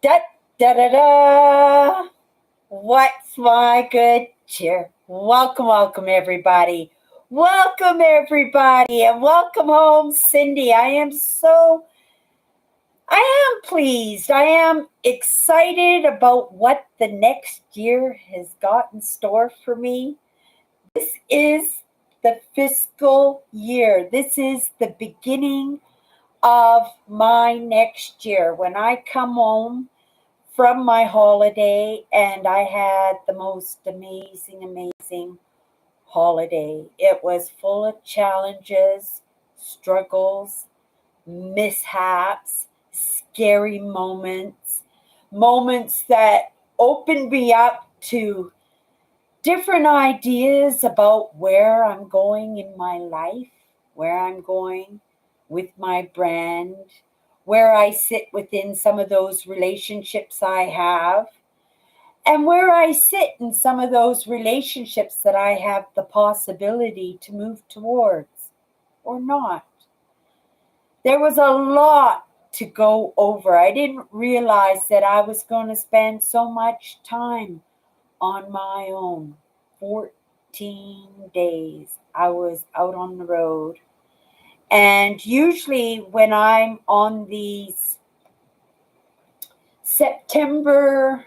Da da da da. What's my good cheer? Welcome, everybody. Welcome, everybody, and welcome home, Cindy. I am pleased. I am excited about what the next year has got in store for me. This is the fiscal year. This is the beginning of my next year. When I come home from my holiday, and I had the most amazing holiday. It was full of challenges, struggles, mishaps, scary moments, moments that opened me up to different ideas about where I'm going in my life, where I'm going with my brand, where I sit within some of those relationships I have, and where I sit in some of those relationships that I have the possibility to move towards or not. There was a lot to go over. I didn't realize that I was going to spend so much time on my own. 14 days I was out on the road. And usually, when I'm on these September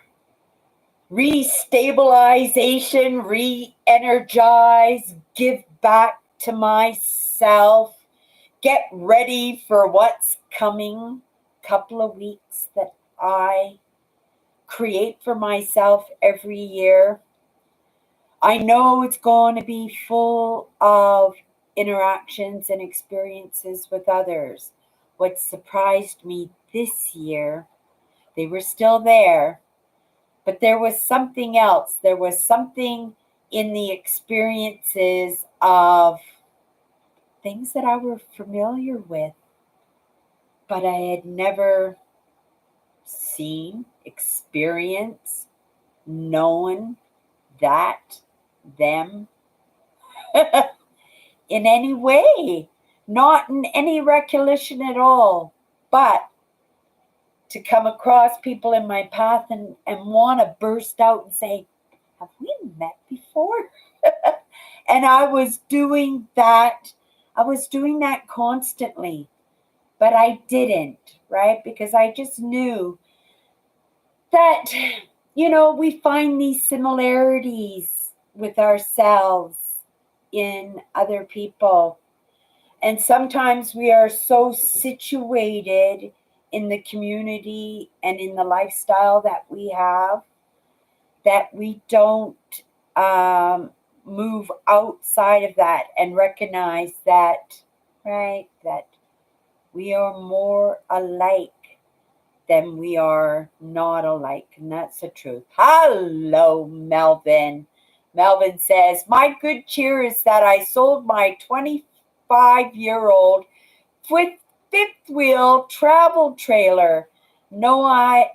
restabilization, re energize, give back to myself, get ready for what's coming, couple of weeks that I create for myself every year, I know it's going to be full of interactions and experiences with others. What surprised me this year, they were still there, but there was something else. There was something in the experiences of things that I were familiar with, but I had never seen, experienced, known that, them in any way, not in any recollection at all, but to come across people in my path and want to burst out and say, have we met before? And I was doing that. I was doing that constantly, but I didn't, right? Because I just knew that, we find these similarities with ourselves in other people. And sometimes we are so situated in the community and in the lifestyle that we have that we don't um, move outside of that and recognize that, right, that we are more alike than we are not alike. And that's the truth. Hello, Melvin. Melvin says, my good cheer is that I sold my 25-year-old fifth wheel travel trailer. No,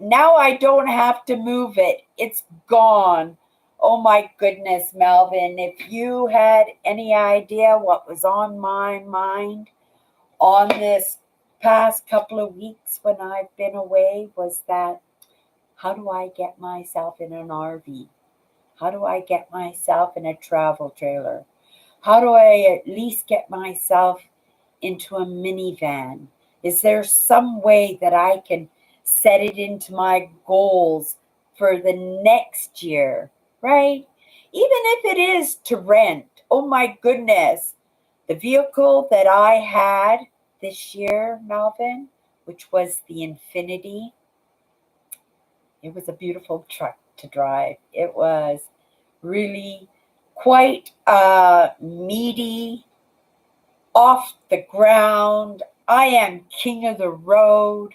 now I don't have to move it. It's gone. Oh my goodness, Melvin. If you had any idea what was on my mind on this past couple of weeks when I've been away, was that how do I get myself in an RV? How do I get myself in a travel trailer? How do I at least get myself into a minivan? Is there some way that I can set it into my goals for the next year, right? Even if it is to rent. Oh my goodness. The vehicle that I had this year, Melvin, which was the Infinity, it was a beautiful truck to drive. It was really quite meaty, off the ground. I am king of the road.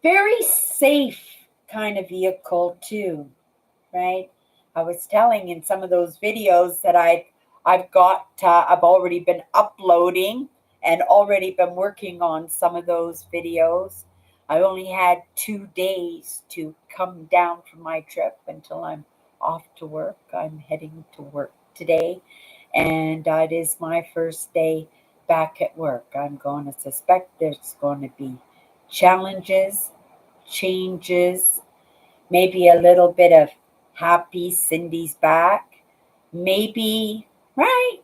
Very safe kind of vehicle too, right? I was telling in some of those videos that I've already been uploading and already been working on some of those videos. I only had 2 days to come down from my trip until I'm off to work. I'm heading to work today, and it is my first day back at work. I'm going to suspect there's going to be challenges, changes, maybe a little bit of happy Cindy's back, maybe, right?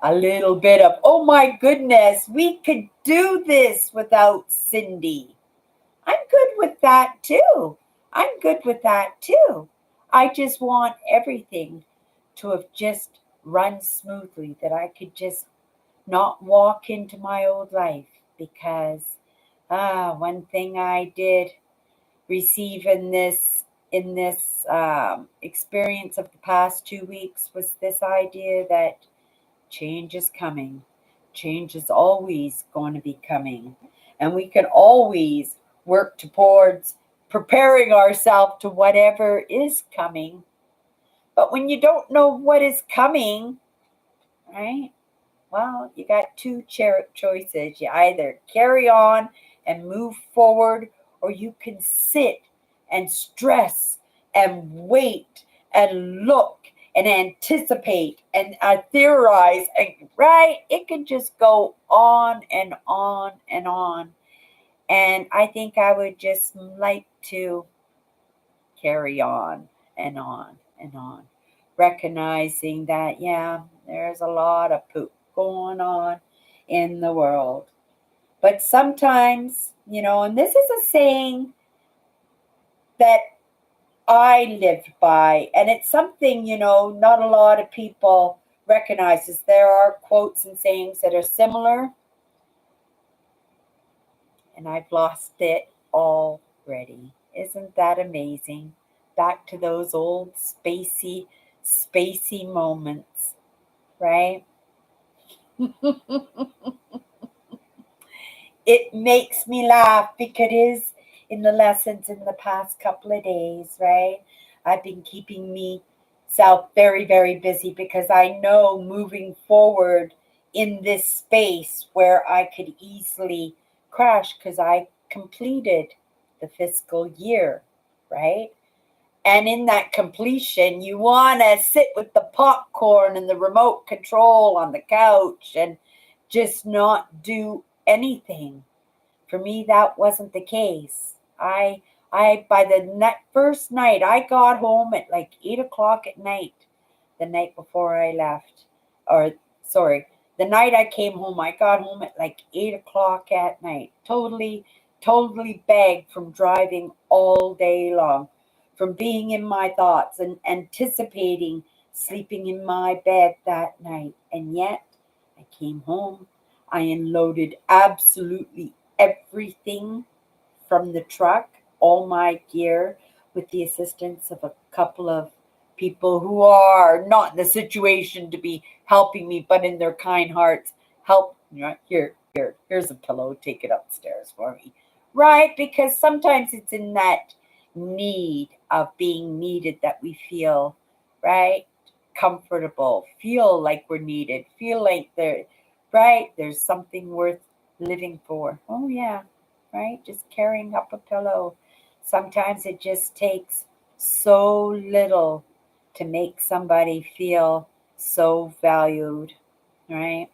A little bit of, oh my goodness, we could do this without Cindy. I'm good with that too. I'm good with that too. I just want everything to have just run smoothly, that I could just not walk into my old life because one thing I did receive in this experience of the past 2 weeks was this idea that change is coming. Change is always going to be coming. And we can always work towards preparing ourselves to whatever is coming. But when you don't know what is coming, right? Well, you got two choices. You either carry on and move forward, or you can sit and stress and wait and look and anticipate and theorize. And, right? It can just go on and on and on. And I think I would just like to carry on and on and on, recognizing that, yeah, there's a lot of poop going on in the world. But sometimes, and this is a saying that I lived by, and it's something, not a lot of people recognizes. There are quotes and sayings that are similar, and I've lost it already. Isn't that amazing? Back to those old spacey moments, right? It makes me laugh because it is in the lessons in the past couple of days, right? I've been keeping myself very, very busy because I know moving forward in this space where I could easily crash because I completed the fiscal year, right? And in that completion, you want to sit with the popcorn and the remote control on the couch and just not do anything. For me, that wasn't the case. By the first night, I got home at like 8 o'clock at night, the night before I left. Or, sorry, the night I came home, I got home at like 8 o'clock at night. Totally bagged from driving all day long, from being in my thoughts and anticipating sleeping in my bed that night. And yet, I came home. I unloaded absolutely everything from the truck, all my gear, with the assistance of a couple of people who are not in the situation to be helping me, but in their kind hearts, help. Here's a pillow, take it upstairs for me. Right? Because sometimes it's in that need of being needed that we feel, right? Comfortable, feel like we're needed, feel like there's something worth living for. Oh, yeah, right? Just carrying up a pillow. Sometimes it just takes so little to make somebody feel so valued, right?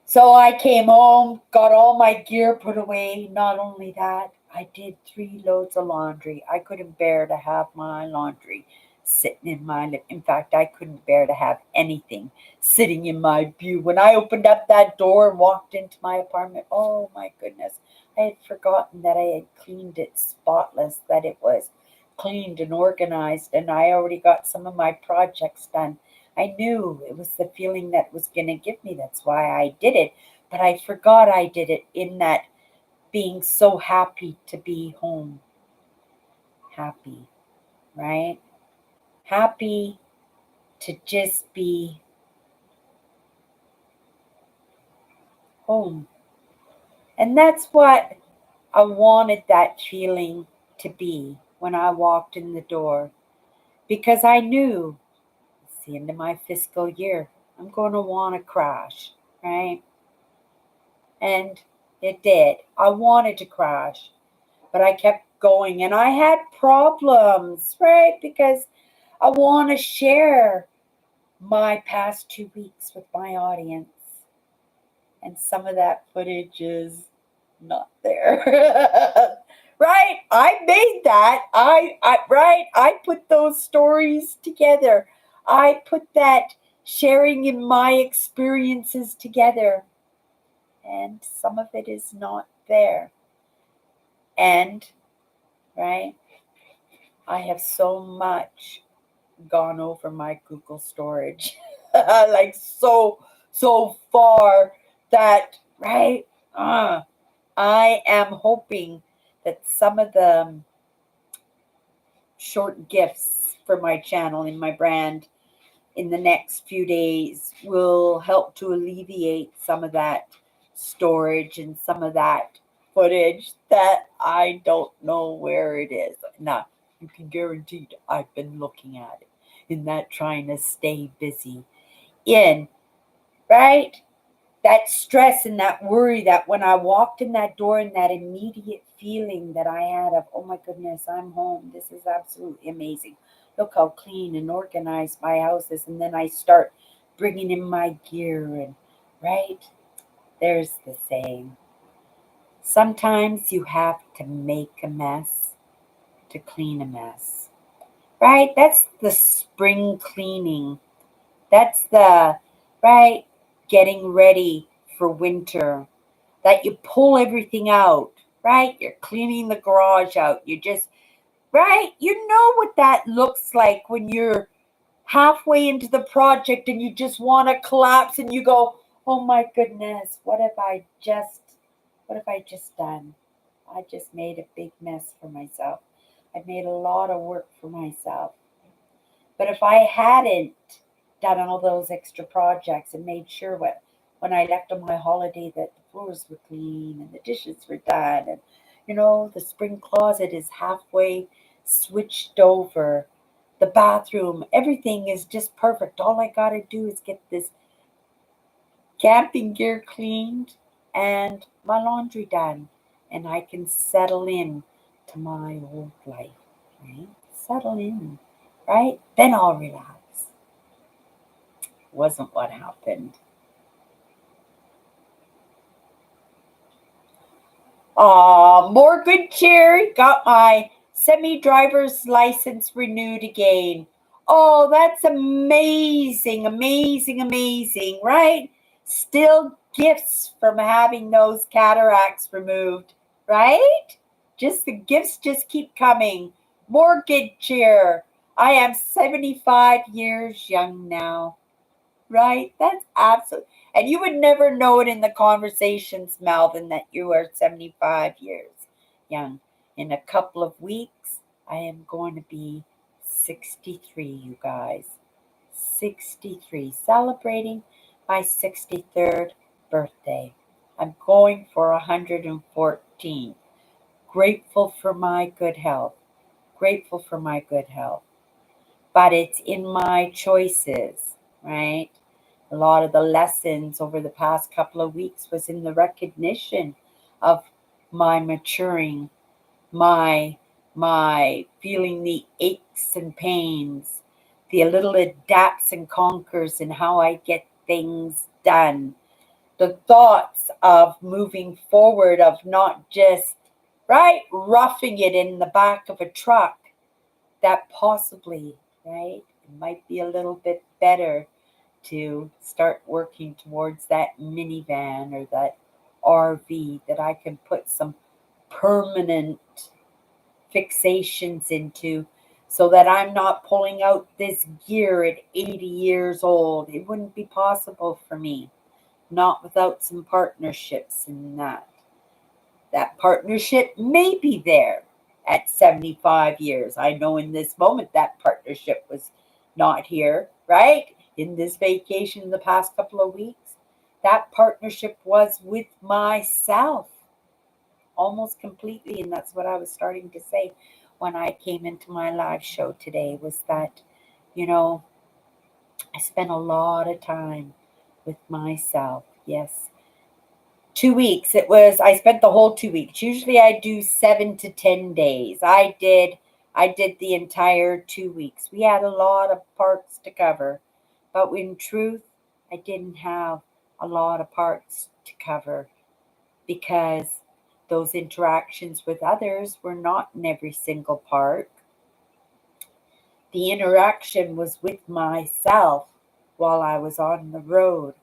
So I came home, got all my gear put away. Not only that, I did 3 loads of laundry. I couldn't bear to have my laundry sitting in my lip. In fact, I couldn't bear to have anything sitting in my view. When I opened up that door and walked into my apartment, oh my goodness, I had forgotten that I had cleaned it spotless, that it was cleaned and organized, and I already got some of my projects done. I knew it was the feeling that was going to give me. That's why I did it. But I forgot I did it in that being so happy to be home. Happy, right? Happy to just be home. And that's what I wanted that feeling to be when I walked in the door. Because I knew it's the end of my fiscal year. I'm going to want to crash, right? And it did. I wanted to crash, but I kept going and I had problems, right? Because I want to share my past 2 weeks with my audience. And some of that footage is not there. Right? I made that. I put those stories together. I put that sharing in my experiences together. And some of it is not there. And, right, I have so much gone over my Google storage. Like so far that, right? I am hoping that some of the short gifts for my channel and my brand in the next few days will help to alleviate some of that storage and some of that footage that I don't know where it is. Now, you can guarantee I've been looking at it in that trying to stay busy in, right? That stress and that worry that when I walked in that door and that immediate feeling that I had of, oh my goodness, I'm home. This is absolutely amazing. Look how clean and organized my house is. And then I start bringing in my gear and, right? There's the saying. Sometimes you have to make a mess to clean a mess, right? That's the spring cleaning. That's the, right, getting ready for winter, that you pull everything out, right? You're cleaning the garage out. You just, right? You know what that looks like when you're halfway into the project and you just want to collapse and you go, oh my goodness, what have I just done? I just made a big mess for myself. I made a lot of work for myself. But if I hadn't done all those extra projects and made sure when I left on my holiday that the floors were clean and the dishes were done and the spring closet is halfway switched over, the bathroom, everything is just perfect. All I gotta do is get this camping gear cleaned and my laundry done and I can settle in to my old life, right? Settle in, right? Then I'll relax. Wasn't what happened. More good cheer. Got my semi-driver's license renewed again. Oh, that's amazing, amazing, amazing, right? Still gifts from having those cataracts removed, right? Just the gifts just keep coming. More good cheer. I am 75 years young now. Right? That's absolutely. And you would never know it in the conversations, Malvin, that you are 75 years young. In a couple of weeks, I am going to be 63, you guys. 63. Celebrating my 63rd birthday. I'm going for 114. Grateful for my good health. Grateful for my good health. But it's in my choices, right? A lot of the lessons over the past couple of weeks was in the recognition of my maturing, my feeling the aches and pains, the little adapts and conquers and how I get things done, the thoughts of moving forward, of not just, right, roughing it in the back of a truck, that possibly, right, it might be a little bit better to start working towards that minivan or that RV that I can put some permanent fixations into so that I'm not pulling out this gear at 80 years old. It wouldn't be possible for me, not without some partnerships in that. That partnership may be there at 75 years. I know in this moment that partnership was not here, right? In this vacation in the past couple of weeks, that partnership was with myself almost completely. And that's what I was starting to say when I came into my live show today was that, you know, I spent a lot of time with myself. Yes, 2 weeks. I spent the whole 2 weeks. Usually I do 7 to 10 days. I did the entire 2 weeks. We had a lot of parts to cover, but in truth, I didn't have a lot of parts to cover because Those interactions with others were not in every single park. The interaction was with myself while I was on the road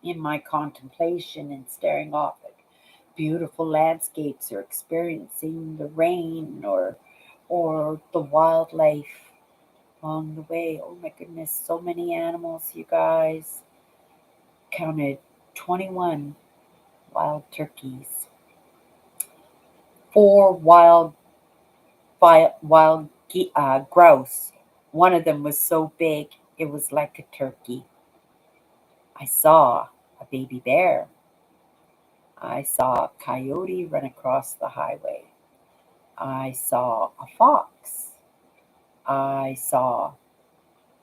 in my contemplation and staring off at beautiful landscapes or experiencing the rain or the wildlife along the way. Oh my goodness, so many animals, you guys. Counted 21 wild turkeys, four wild grouse. One of them was so big it was like a turkey. I saw a baby bear. I saw a coyote run across the highway. I saw a fox. I saw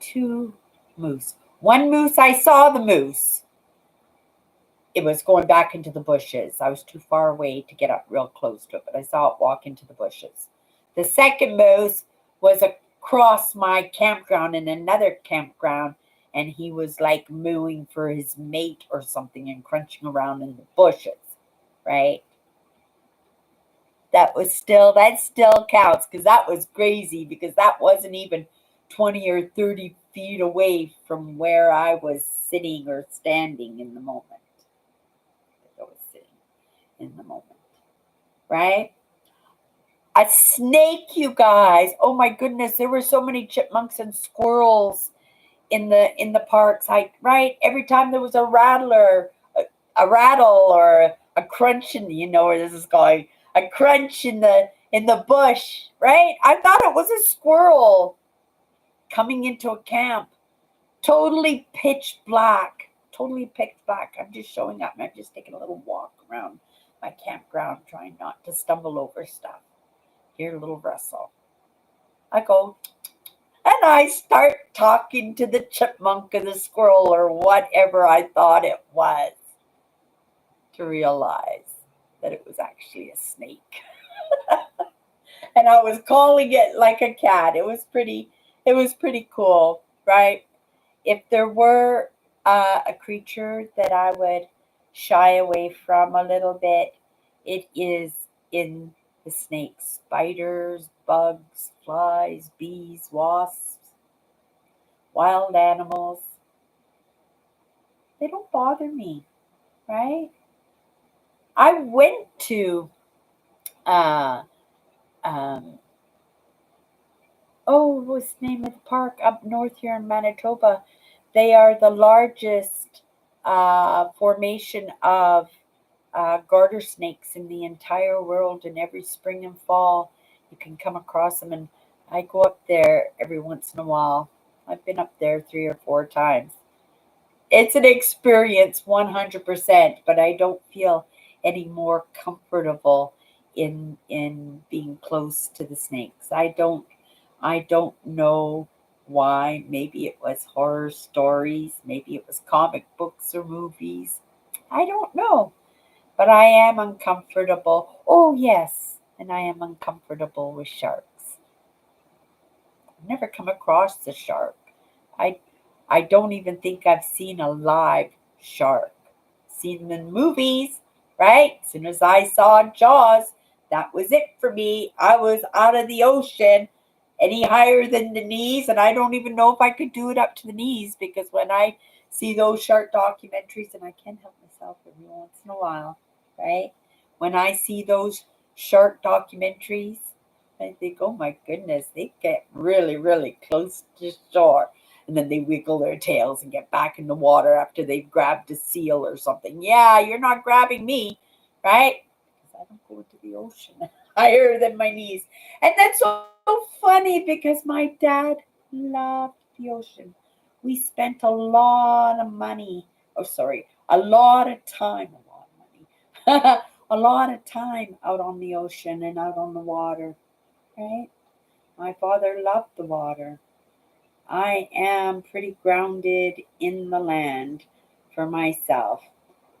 two moose. One moose, I saw the moose. It was going back into the bushes. I was too far away to get up real close to it, but I saw it walk into the bushes. The second moose was across my campground in another campground, and he was like mooing for his mate or something and crunching around in the bushes, right? That still counts because that was crazy because that wasn't even 20 or 30 feet away from where I was sitting or standing in the moment. I was sitting in the moment, right? A snake, you guys. Oh my goodness, there were so many chipmunks and squirrels in the parks. Right, every time there was a rattler, a rattle or a crunch in you know where this is going, a crunch in the bush, right? I thought it was a squirrel coming into a camp. Totally pitch black. Totally pitch black. I'm just showing up. I'm just taking a little walk around my campground, trying not to stumble over stuff. Hear a little rustle. I go, and I start talking to the chipmunk or the squirrel or whatever I thought it was to realize that it was actually a snake. And I was calling it like a cat. It was pretty cool, right? If there were a creature that I would shy away from a little bit, it is in the snakes, spiders, bugs, flies, bees, wasps, wild animals. They don't bother me, right? I went to uh, um, what was the name of the park up north here in Manitoba? They are the largest formation of garter snakes in the entire world, and every spring and fall you can come across them. And I go up there every once in a while. I've been up there 3 or 4 times. It's an experience 100%, but I don't feel any more comfortable in being close to the snakes. I don't know why. Maybe it was horror stories, maybe it was comic books or movies. I don't know, but I am uncomfortable. Oh yes, and I am uncomfortable with sharks. I've never come across a shark. I I don't even think I've seen a live shark. Seen them in movies, right? As soon as I saw Jaws, that was it for me. I was out of the ocean any higher than the knees, and I don't even know if I could do it up to the knees because when I see those shark documentaries, and I can't help myself every once in a while, right? When I see those shark documentaries, I think, oh my goodness, they get really, really close to shore. And then they wiggle their tails and get back in the water after they've grabbed a seal or something. Yeah, you're not grabbing me, right? Because I don't go into the ocean higher than my knees. And that's so funny because my dad loved the ocean. We spent a lot of money, oh, sorry, a lot of time, a lot of money, a lot of time out on the ocean and out on the water, right? My father loved the water. I am pretty grounded in the land for myself.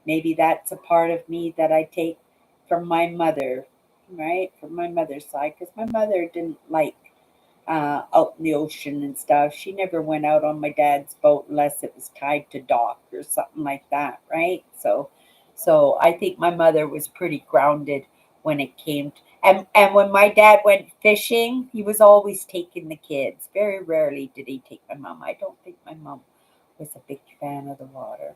Maybe that's a part of me that I take from my mother, right? From my mother's side, because my mother didn't like out in the ocean and stuff. She never went out on my dad's boat unless it was tied to dock or something like that, right? So I think my mother was pretty grounded when it came to, and when my dad went fishing, he was always taking the kids. Very rarely did he take my mom. I don't think my mom was a big fan of the water.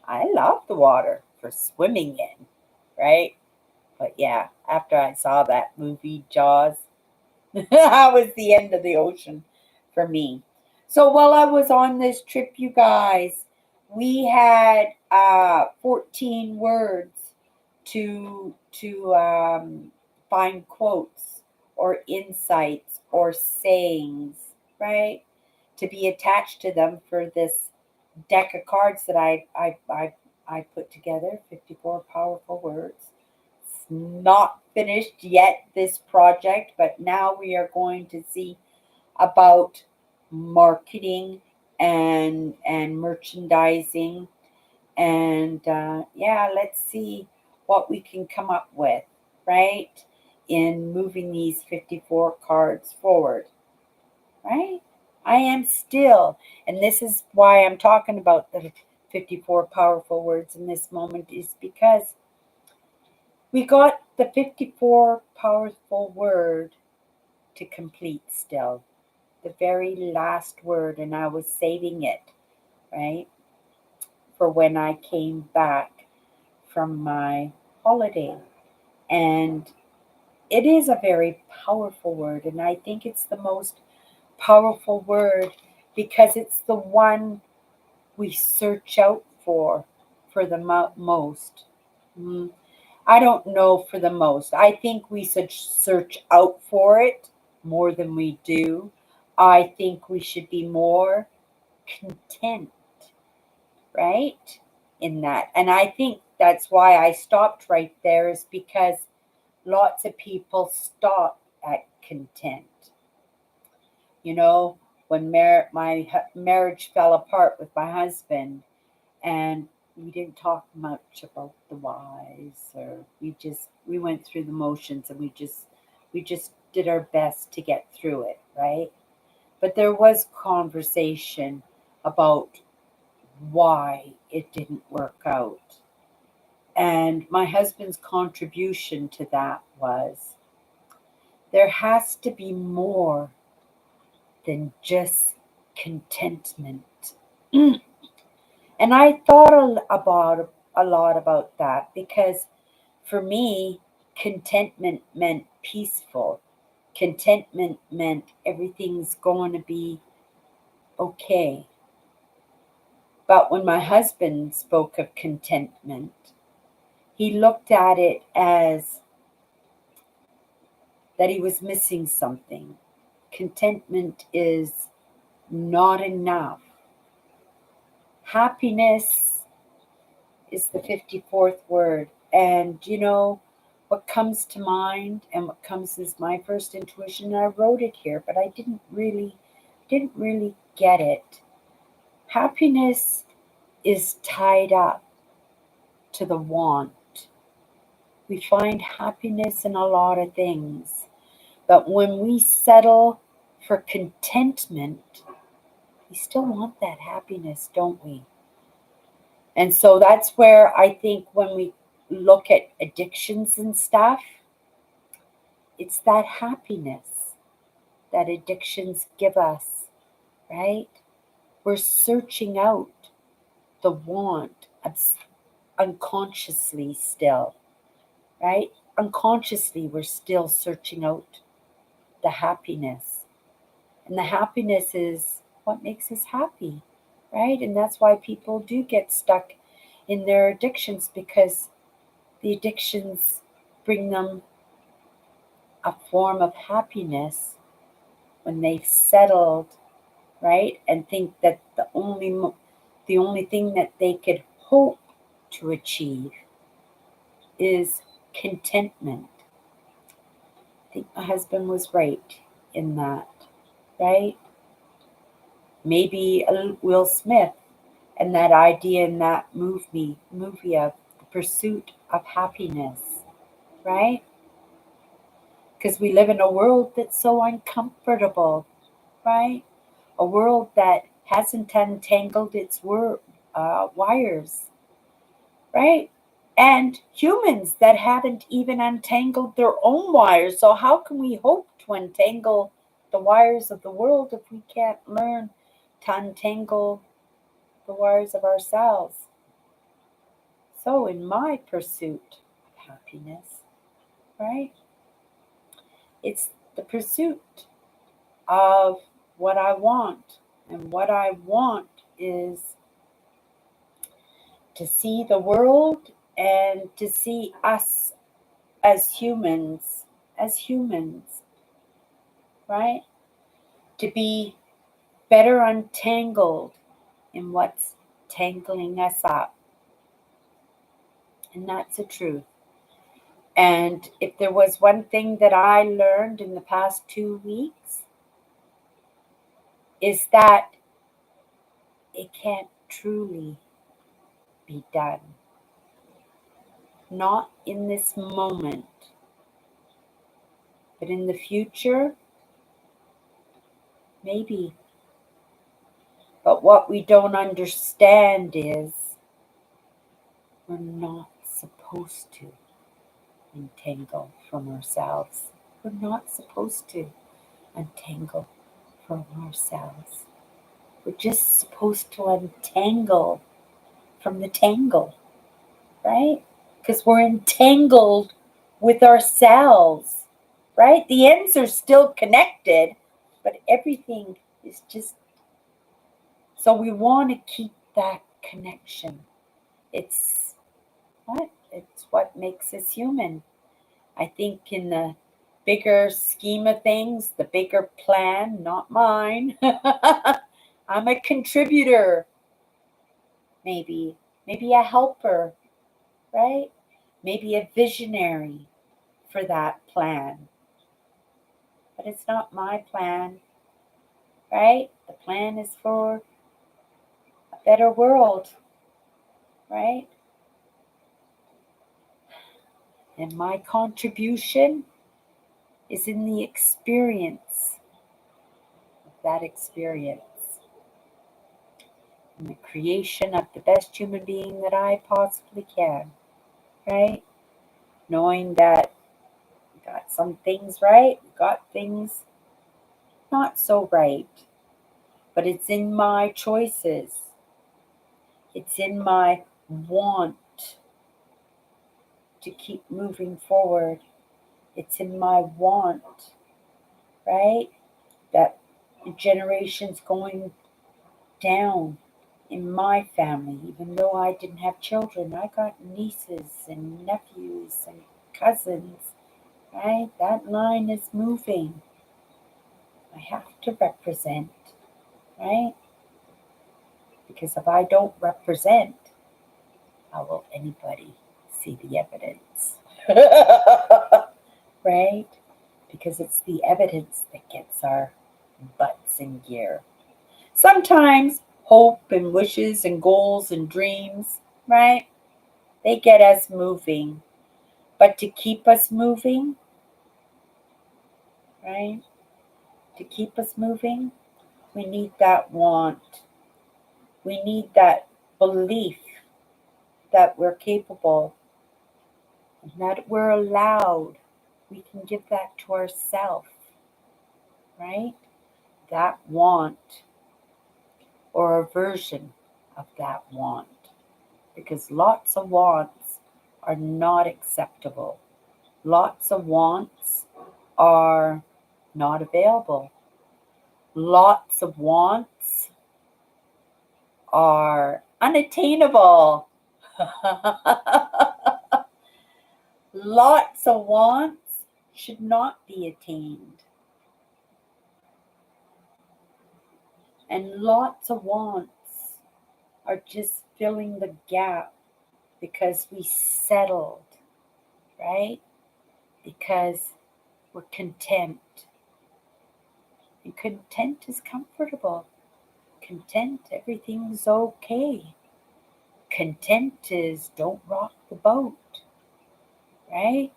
I love the water for swimming in, right? But yeah, after I saw that movie Jaws, that was the end of the ocean for me. So while I was on this trip, you guys, we had 14 words to find quotes or insights or sayings, right? To be attached to them for this deck of cards that I put together. 54 powerful words. It's not finished yet, this project, but now we are going to see about marketing and merchandising, and yeah, let's see what we can come up with, right, in moving these 54 cards forward, right? I am still, and this is why I'm talking about the 54 powerful words in this moment, is because we got the 54 powerful word to complete still. The very last word, and I was saving it, right, for when I came back from my holiday. And it is a very powerful word, and I think it's the most powerful word because it's the one we search out for the most. Mm, I don't know for the most. I think we should search out for it more than we do. I think we should be more content, right? In that. And I think that's why I stopped right there, is because lots of people stop at content. You know, when my marriage fell apart with my husband, and we didn't talk much about the whys, or we went through the motions, and we just did our best to get through it, right? But there was conversation about why it didn't work out. And my husband's contribution to that was there has to be more than just contentment. And I thought about a lot about that because for me, contentment meant peaceful. Contentment meant everything's going to be okay. But when my husband spoke of contentment, he looked at it as that he was missing something. Contentment is not enough. Happiness is the 54th word. And you know what comes to mind and what comes as my first intuition? I wrote it here, but I didn't really get it. Happiness is tied up to the want. We find happiness in a lot of things. But when we settle for contentment, we still want that happiness, don't we? And so that's where I think when we look at addictions and stuff, it's that happiness that addictions give us, right? We're searching out the want unconsciously still, right? Unconsciously, we're still searching out the happiness. And the happiness is what makes us happy, right? And that's why people do get stuck in their addictions, because the addictions bring them a form of happiness when they've settled, right? And think that the only thing that they could hope to achieve is contentment. I think my husband was right in that, right? Maybe Will Smith and that idea in that movie of the pursuit of happiness, right? Because we live in a world that's so uncomfortable, right? A world that hasn't untangled its wires, right? and humans that haven't even untangled their own wires. So, how can we hope to untangle the wires of the world if we can't learn to untangle the wires of ourselves? So, in my pursuit of happiness, right, it's the pursuit of what I want. And what I want is to see the world and to see us as humans, right? To be better untangled in what's tangling us up. And that's the truth. And if there was one thing that I learned in the past 2 weeks, is that it can't truly be done. Not in this moment, but in the future, maybe. But what we don't understand is we're not supposed to untangle from ourselves. We're not supposed to untangle from ourselves. We're just supposed to untangle from the tangle, right? Because we're entangled with ourselves, right? The ends are still connected, but everything is just. So we want to keep that connection. It's what? It's what makes us human. I think in the bigger scheme of things, the bigger plan, not mine. I'm a contributor, maybe a helper, right? Maybe a visionary for that plan. But it's not my plan, right? The plan is for a better world, right? And my contribution is in the experience of that experience. In the creation of the best human being that I possibly can, right? Knowing that we got some things right, we got things not so right, but it's in my choices. It's in my want to keep moving forward. It's in my want, right? That generations going down in my family, even though I didn't have children, I got nieces and nephews and cousins, right? That line is moving. I have to represent, right? Because if I don't represent, how will anybody see the evidence? Right? Because it's the evidence that gets our butts in gear. Sometimes hope and wishes and goals and dreams, right? They get us moving. But to keep us moving, right? To keep us moving, we need that want. We need that belief that we're capable and that we're allowed. We can give that to ourselves, right? That want or a version of that want. Because lots of wants are not acceptable. Lots of wants are not available. Lots of wants are unattainable. Lots of wants should not be attained. And lots of wants are just filling the gap because we settled, right? Because we're content. And content is comfortable. Content, everything's okay. Content is don't rock the boat, right?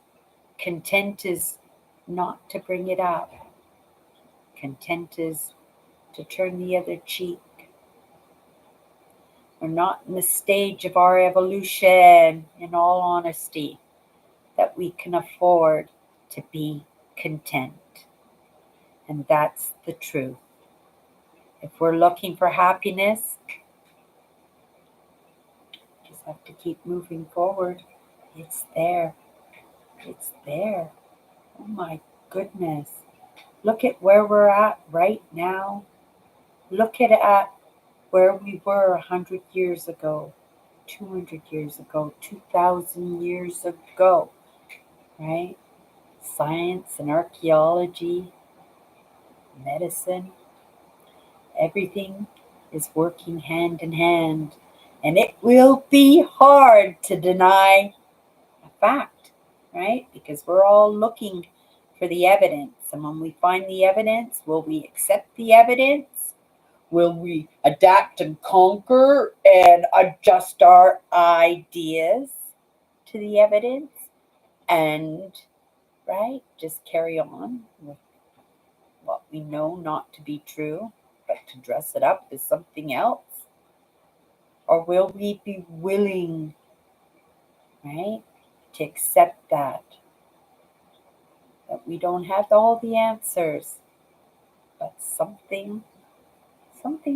Content is not to bring it up. Content is to turn the other cheek. We're not in the stage of our evolution, in all honesty, that we can afford to be content. And that's the truth. If we're looking for happiness, just have to keep moving forward. It's there. It's there. Oh my goodness. Look at where we're at right now. Look at where we were 100 years ago, 200 years ago, 2,000 years ago, right? Science and archaeology, medicine, everything is working hand in hand. And it will be hard to deny a fact, right? Because we're all looking for the evidence. And when we find the evidence, will we accept the evidence? Will we adapt and conquer and adjust our ideas to the evidence and, right, just carry on with what we know not to be true, but to dress it up as something else? Or will we be willing, right, to accept that we don't have all the answers, but something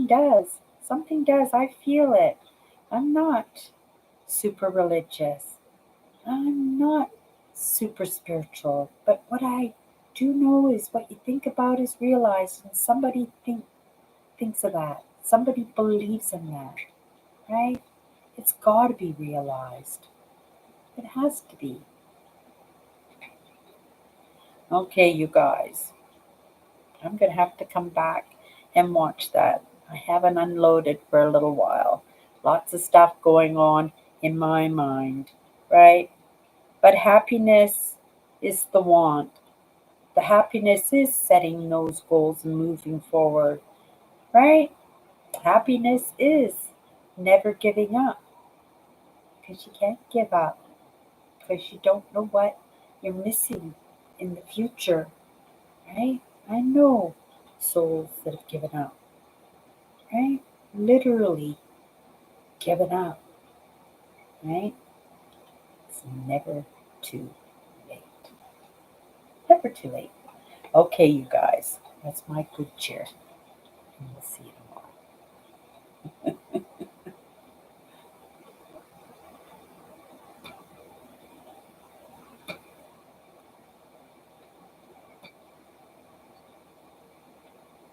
does. Something does. I feel it. I'm not super religious. I'm not super spiritual. But what I do know is what you think about is realized, and somebody thinks of that. Somebody believes in that, right? It's got to be realized. It has to be. Okay, you guys. I'm going to have to come back and watch that. I haven't unloaded for a little while. Lots of stuff going on in my mind, right? But happiness is the want. The happiness is setting those goals and moving forward, right? Happiness is never giving up, because you can't give up, because you don't know what you're missing in the future, right? I know souls that have given up, right? Literally given up, right? It's never too late. Never too late. Okay, you guys, that's my good cheer. And we'll see you.